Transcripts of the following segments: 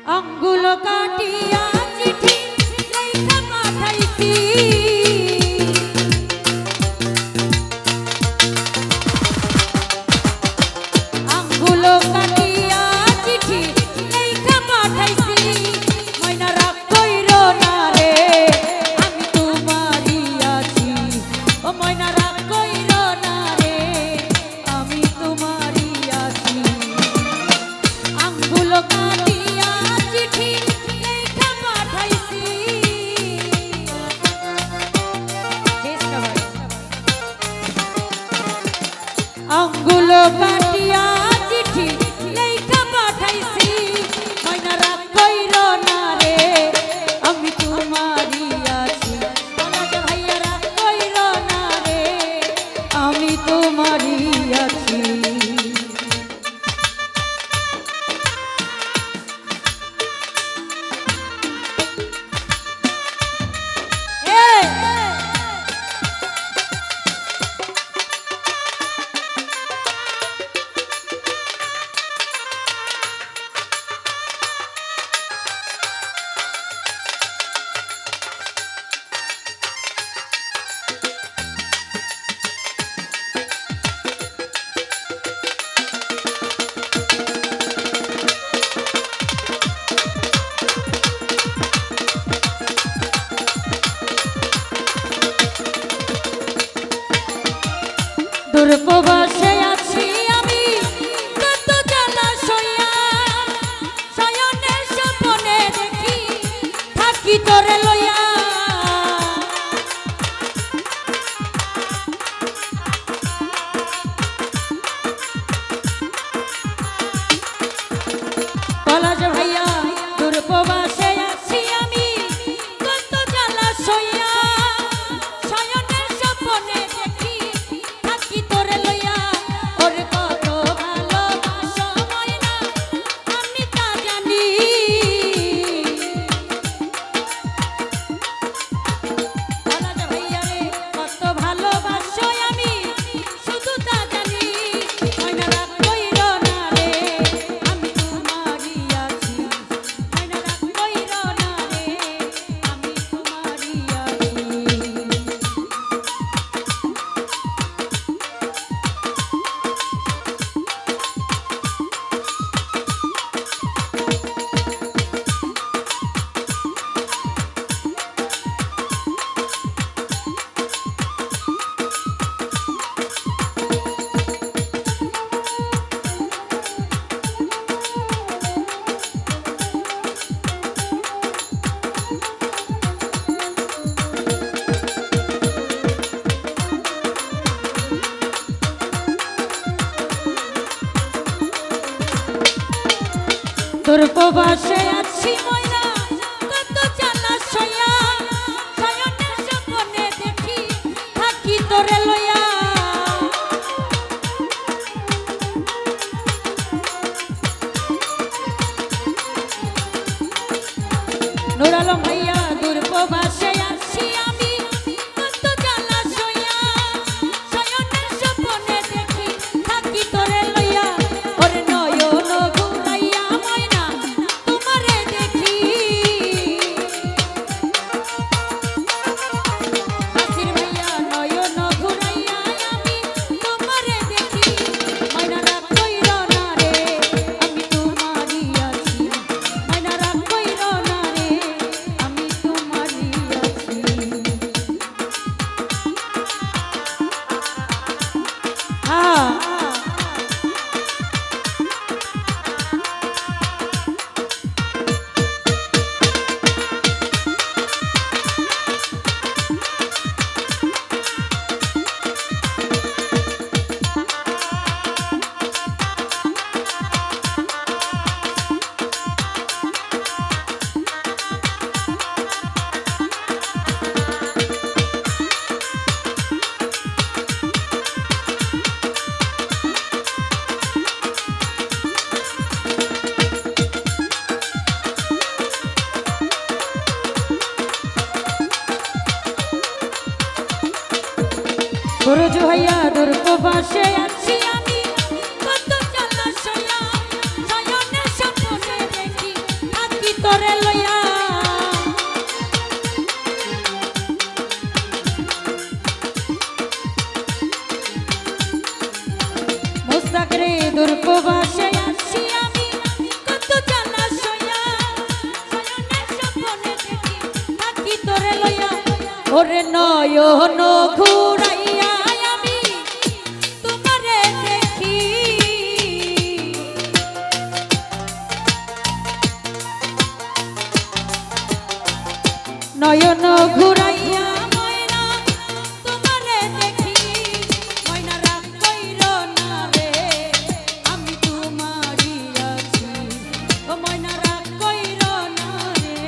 আঙ্গুল কাটিয়া চিঠি লেখা পাঠাইছি আঙ্গুল কাটিয়া চিঠি লেখা পাঠাইছি ময়না রাগ কইরো না রে আমি তোমারই আছি ও ময়না রাগ কইরো না রে আমি তোমারই আছি আঙ্গুল কাটিয়া চিঠি লেখা পাঠাইছি আঙ্গুল কাটিয়া চিঠি লেখা পাঠাইছি ময়না রাগ কইরো না রে আমি তোমারই আছি বলাকে ভাইয়া রাগ কইরো না রে আমি তোমারই আছি দূরপ্রবাসে আছি আমি কত জ্বালা সইয়া শয়নের স্বপ্নে দেখি থাকি তোরে লইয়া পলাশ ভাইয়া দূরপ্রবাসে আছি আমি কত জ্বালা সইয়া শয়নের স্বপ্নে দেখি থাকি তোরে লইয়া ওরে কত ভালোবাসো ময়না আমি তা জানি পলাশ ভাইয়া রে কত ভালোবাসো আমি শুধু তা জানি ময়না রাগ কইরো না রে আমি তোমারই আছি ময়না রাগ কইরো না রে আমি তোমারই দূরপ্রবাসে আছি ময়না কত জ্বালা সইয়া শয়নের স্বপ্নে দেখি থাকি তোরে লইয়া নূর আলম ভাইয়া দূরপ্রবাসে আছি আমি কত জ্বালা সইয়া শয়নের স্বপ্নে দেখি থাকি তোরে লইয়া ওরে নয়ন ঘুরাইয়া ময়না তোমারে দেখি নাসির ভাইয়া নয়ন ঘুরাইয়া আমি তোমারে দেখি ময়না রাগ কইরো না রে আমি তোমারই আছি ময়না রাগ কইরো না রে আমি তোমারই আছি গুরুজি ভাইয়া দূরপ্রবাসে আছি আমি কত জ্বালা সইয়া শয়নের স্বপ্নে দেখি থাকি তোরে লইয়া মুস্তাকরে দুর্গবাসে আসি আমি কত জ্বালা সইয়া শয়নের স্বপ্নে দেখি থাকি তোরে লইয়া ওরে নয়ন ঘুরাইয়া আমি তোমারে দেখি নয়ন ঘুরাইয়া ময়না তোমারে দেখি ময়না রাগ কইরো না রে আমি তোমারই আছি ও ময়না রাগ কইরো না রে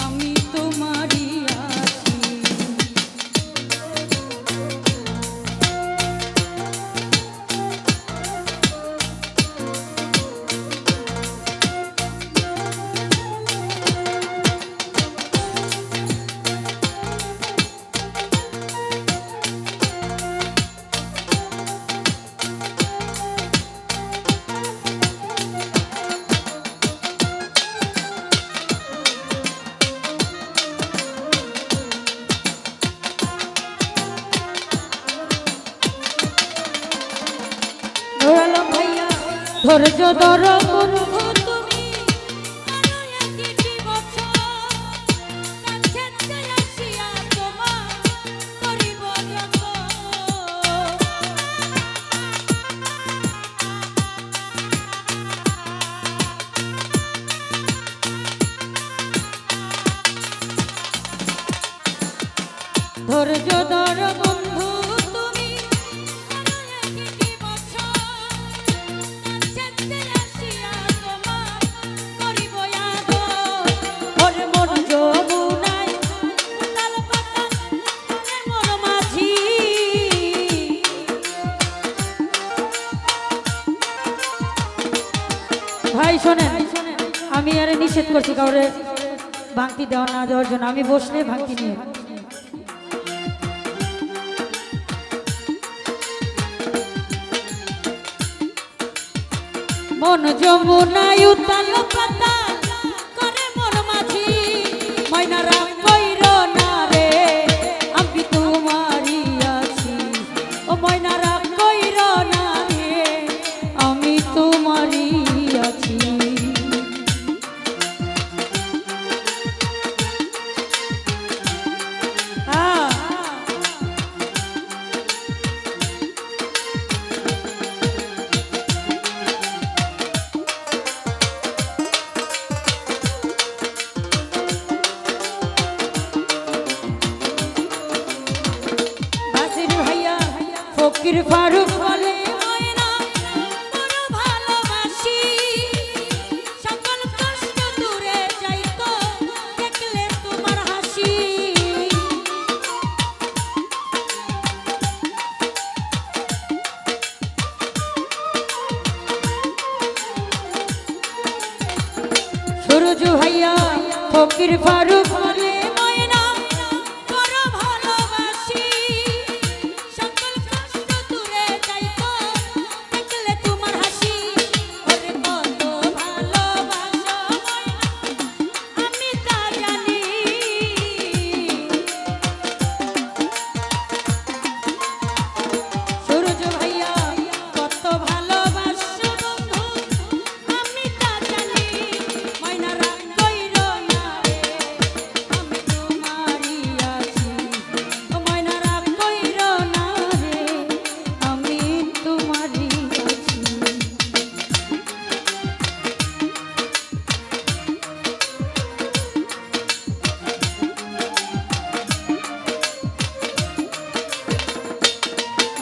আমি তোমারই আছি ধৈর্য ধর বন্ধু তুমি আরো একটি বছর কাছে আসিয়া তোমার করিব যত ধৈর্য ধর বন্ধু তুমি আরো একটি বছর ভাই শোনেন আমি আরে নিষেধ করছি কাউরে ভাঙতি দেওয়া না দেওয়ার জন্য আমি বসলে ভাঙতি নিয়ে মন যমুনায় উতাল পাতাল করে মন মাঝি ময়না রাগ কইরো না রে আমি তোমারই আছি ও ময়না রাগ কইরো না রে আমি তোমারই আছি ফকির ফারুক বলে ময়না বড় ভালোবাসি সকল কষ্ট দূরে যাইতো দেখলে তোমার হাসি সুরজ ভাইয়া ফকির ফারুক বলে ময়না বড় ভালোবাসি সকল কষ্ট দূরে যাইতো দেখলে তোমার হাসি ওরে কত ভালোবাসো ময়না আমি তা জানি সুরজ ভাইয়া কত ভালোবাসো বন্ধু আমি তা জানি ময়না রাগ কইরো না রে আমি তোমারই আছি ও ময়না রাগ কইরো না রে আমি তোমারই আছি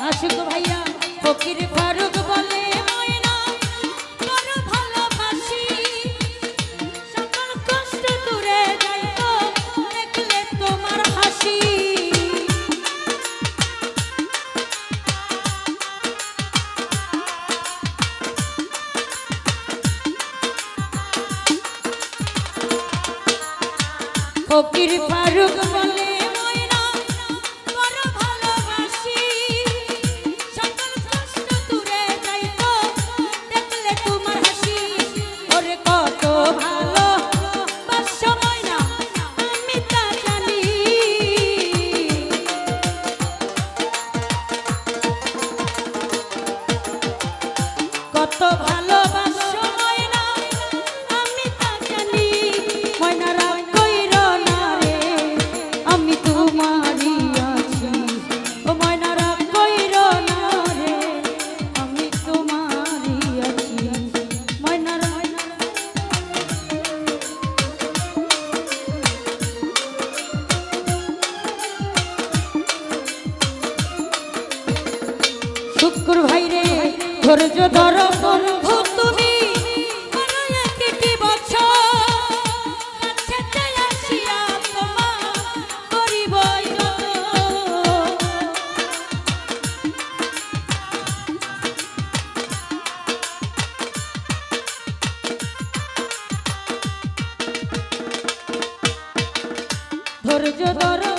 আশুক ভাইয়া ফকির ফারুক বলে ময়না বড় ভালোবাসি সকল কষ্ট দূরে যাইতো দেখলে তোমার হাসি ফকির ফারুক বলে ময়না বড় ভালোবাসি সকল কষ্ট দূরে যাইতো দেখলে তোমার হাসি ওরে কত ভালো ধৈর্য ধরো বন্ধু তুমি আরো একটি বছর কাছে আসিয়া তোমার করিব যত। ধৈর্য ধরো